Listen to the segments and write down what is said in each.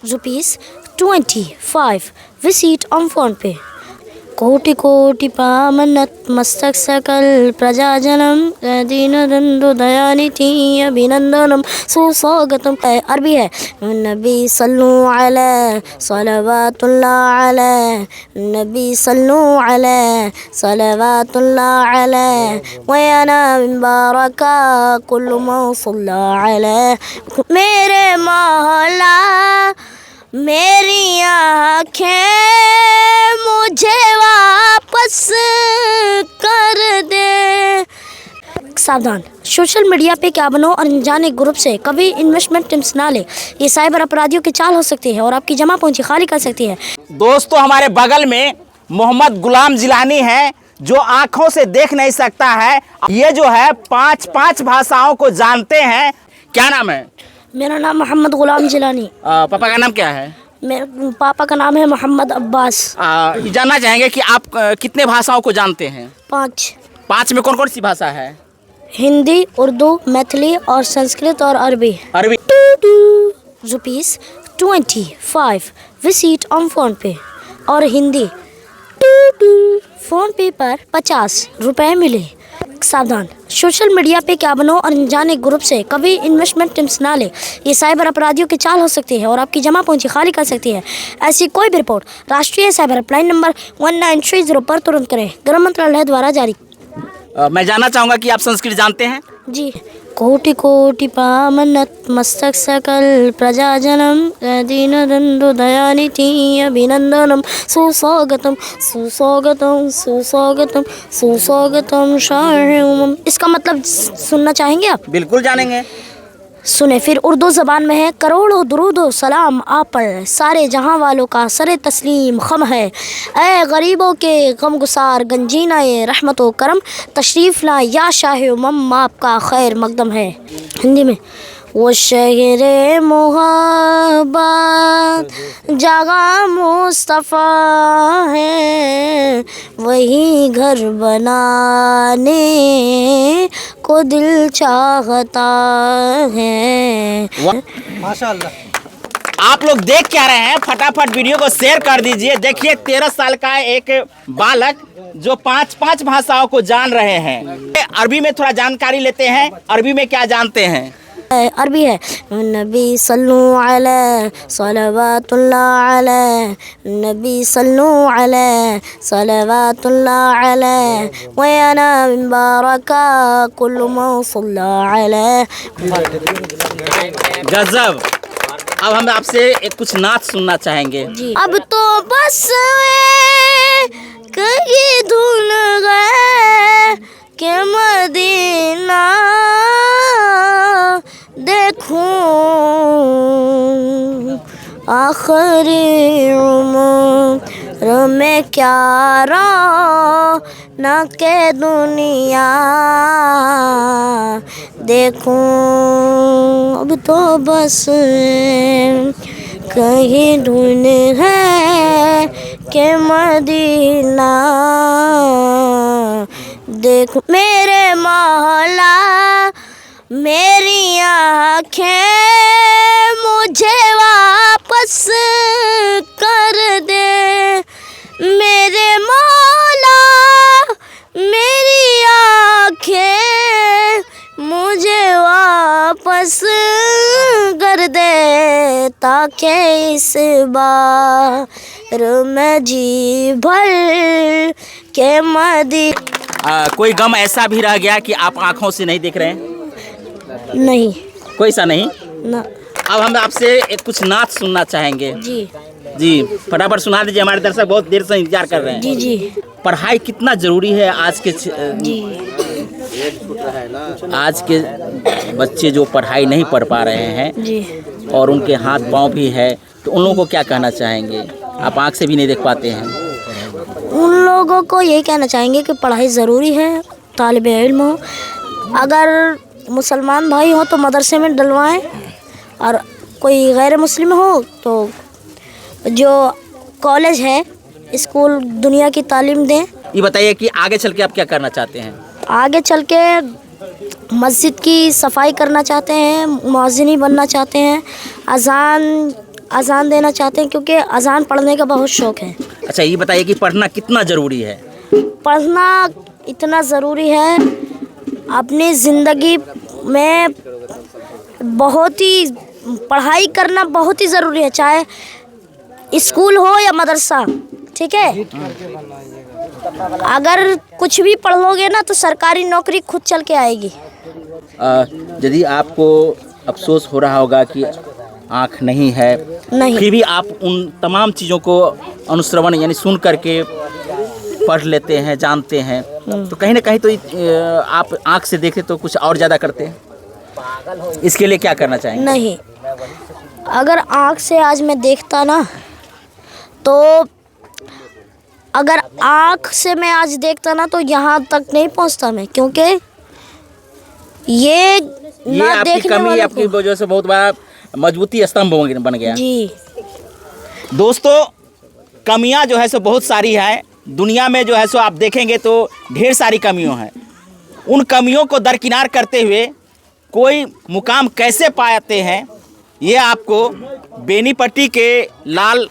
₹25 receipt on PhonePe. कोटि कोटि पामनत मस्तक सकल प्रजाजनम दीनदंदो दयानिधि अभिनंदनम सुस्वागतम। अरबी है नबी सल्लु अलैहि सलवातुल्लाह अलैहि नबी सल्लु अलैहि सलवातुल्लाह अलैहि वयाना मुबारका कुल्लु मौसुल्ला अलैहि। मेरे मौला मेरी आँखें मुझे वापस कर दे। सावधान, सोशल मीडिया पे क्या बनो और अनजाने ग्रुप से कभी इन्वेस्टमेंट टिप्स ना ले। ये साइबर अपराधियों की चाल हो सकती है और आपकी जमा पूंजी खाली कर सकती है। दोस्तों, हमारे बगल में मोहम्मद गुलाम जिलानी है जो आंखों से देख नहीं सकता है। ये जो है पांच भाषाओं को जानते हैं। क्या नाम है? मेरा नाम मोहम्मद गुलाम जिलानी। पापा का नाम क्या है? मेरे पापा का नाम है मोहम्मद अब्बास। जानना चाहेंगे कि आप कितने भाषाओं को जानते हैं? 5। 5 में कौन कौन सी भाषा है? हिंदी, उर्दू, मैथिली और संस्कृत और अरबी। ₹25 receipt on PhonePe। और हिंदी PhonePe पर ₹50 मिले। सावधान, सोशल मीडिया पे क्या बनो और अनजाने ग्रुप से कभी इन्वेस्टमेंट टिप्स ना ले। ये साइबर अपराधियों की चाल हो सकती है और आपकी जमा पूंजी खाली कर सकती है। ऐसी कोई भी रिपोर्ट राष्ट्रीय साइबर हेल्पलाइन नंबर 1930 पर तुरंत करें। गृह मंत्रालय द्वारा जारी। मैं जानना चाहूँगा कि आप संस्कृत जानते हैं? जी। कोटि कोटि पामनत मस्तक सकल प्रजाजनम दीनदंदो दयानिधि अभिनंदनम सुस्वागतम सुस्वागतम सुस्वागतम सुस्वागतम शाह। इसका मतलब सुनना चाहेंगे आप? बिल्कुल जानेंगे। सुने फिर। उर्दू ज़बान में है करोड़ों दुरूदो सलाम आप पर सारे जहां वालों का सरे तस्लीम खम है। ऐ गरीबों के गम गुसार गंजीना ये रहमतो करम तशरीफ़ ला या शाह उमम आपका खैर मकदम है। हिंदी में वो शहरे मोहब्बत जगह मुस्तफ़ा है वही घर बनाने को दिल चाहता है। माशाअल्लाह। आप लोग देख क्या रहे हैं? फटाफट वीडियो को शेयर कर दीजिए। देखिए 13 साल का एक बालक जो 5 भाषाओं को जान रहे हैं। अरबी में थोड़ा जानकारी लेते हैं। अरबी में क्या जानते हैं? अरबी है नबी सल्लु अलैहि सलवातुल्लाह अलैहि नबी सल्लु अलैहि सलवातुल्लाह अलैहि वयाना मुबारका कुल्लु मौसुल्ला अलैहि। गजब। अब हम आपसे कुछ नाच सुनना चाहेंगे। जी। अब तो बस कहीं धुल गए के मदीना देखूं आखिरी उम्र में क्या रौनक के दुनिया देखूं। अब तो बस कहीं ढूंढ है के मदीना देखूं। मेरे मौला मेरी आँखें मुझे वापस कर दे। मेरे मौला मेरी आँखें मुझे वापस कर दे ताकि इस बार मैं जी भर के मदी। कोई गम ऐसा भी रह गया कि आप आंखों से नहीं देख रहे हैं? नहीं। कोई सा नहीं ना। अब हम आपसे कुछ नाच सुनना चाहेंगे। जी फटाफट सुना दीजिए। हमारे दर्शक बहुत देर से इंतजार कर रहे हैं। जी। पढ़ाई कितना जरूरी है आज के जी। आज के बच्चे जो पढ़ाई नहीं पढ़ पा रहे हैं जी। और उनके हाथ पांव भी है, तो उन लोगों को क्या कहना चाहेंगे? आप आँख से भी नहीं देख पाते हैं। उन लोगों को यही कहना चाहेंगे कि पढ़ाई ज़रूरी है, तालिब इल्म हो। अगर मुसलमान भाई हो तो मदरसे में डलवाएं और कोई गैर मुस्लिम हो तो जो कॉलेज है स्कूल दुनिया की तालीम दें। ये बताइए कि आगे चल के आप क्या करना चाहते हैं? आगे चल के मस्जिद की सफाई करना चाहते हैं, मुअज्जिनी बनना चाहते हैं, अजान अजान देना चाहते हैं क्योंकि अजान पढ़ने का बहुत शौक़ है। अच्छा, ये बताइए कि पढ़ना कितना ज़रूरी है? पढ़ना इतना ज़रूरी है, अपनी ज़िंदगी में बहुत ही पढ़ाई करना बहुत ही ज़रूरी है, चाहे स्कूल हो या मदरसा, ठीक है। अगर कुछ भी पढ़ लोगे ना तो सरकारी नौकरी खुद चल के आएगी। यदि आपको अफसोस हो रहा होगा कि आँख नहीं है, नहीं, फिर भी आप उन तमाम चीज़ों को अनुश्रवण यानी सुन करके पढ़ लेते हैं, जानते हैं, तो कहीं ना कहीं तो आप आँख से देखे तो कुछ और ज़्यादा करते हैं। इसके लिए क्या करना चाहेंगे? नहीं, अगर आँख से आज मैं देखता ना तो अगर आँख से मैं आज देखता ना तो यहाँ तक नहीं पहुँचता मैं, क्योंकि ये ना आपकी देखने कमी वालों आपकी को वजह से बहुत बड़ा मजबूती स्तंभ बन गया। जी। दोस्तों, कमियां जो है सो बहुत सारी हैं दुनिया में, जो है सो आप देखेंगे तो ढेर सारी कमियां हैं। उन कमियों को दरकिनार करते हुए कोई मुकाम कैसे पाते हैं, ये आपको बेनीपट्टी के लाल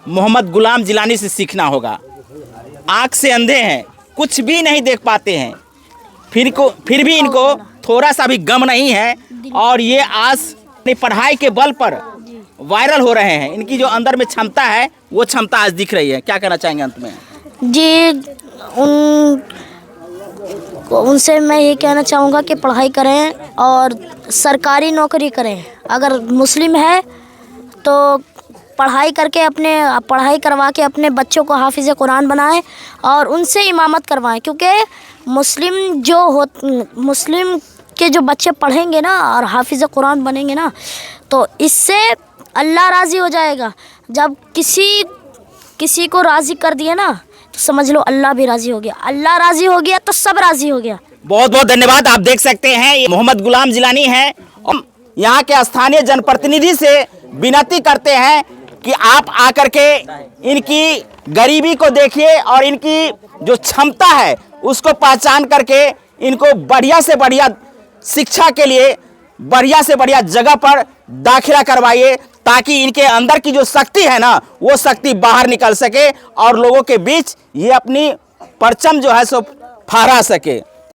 मोहम्मद गुलाम जिलानी से सीखना होगा। आँख से अंधे हैं, कुछ भी नहीं देख पाते हैं, फिर भी इनको थोड़ा सा भी गम नहीं है, और ये आज अपनी पढ़ाई के बल पर वायरल हो रहे हैं। इनकी जो अंदर में क्षमता है वो क्षमता आज दिख रही है। क्या कहना चाहेंगे अंत में? जी, उनसे मैं ये कहना चाहूँगा कि पढ़ाई करें और सरकारी नौकरी करें। अगर मुस्लिम है तो पढ़ाई पढ़ाई करवा के अपने बच्चों को हाफिज़ कुरान बनाएं और उनसे इमामत करवाएं, क्योंकि मुस्लिम के जो बच्चे पढ़ेंगे ना और हाफिज़ कुरान बनेंगे ना तो इससे अल्लाह राज़ी हो जाएगा। जब किसी को राज़ी कर दिया ना तो समझ लो अल्लाह भी राज़ी हो गया। अल्लाह राज़ी हो गया तो सब राज़ी हो गया। बहुत बहुत धन्यवाद। आप देख सकते हैं ये मोहम्मद गुलाम जिलानी हैं। यहाँ के स्थानीय जनप्रतिनिधि से विनती करते हैं कि आप आकर के इनकी गरीबी को देखिए और इनकी जो क्षमता है उसको पहचान करके इनको बढ़िया से बढ़िया शिक्षा के लिए बढ़िया से बढ़िया जगह पर दाखिला करवाइए, ताकि इनके अंदर की जो शक्ति है ना वो शक्ति बाहर निकल सके और लोगों के बीच ये अपनी परचम जो है सो फहरा सके।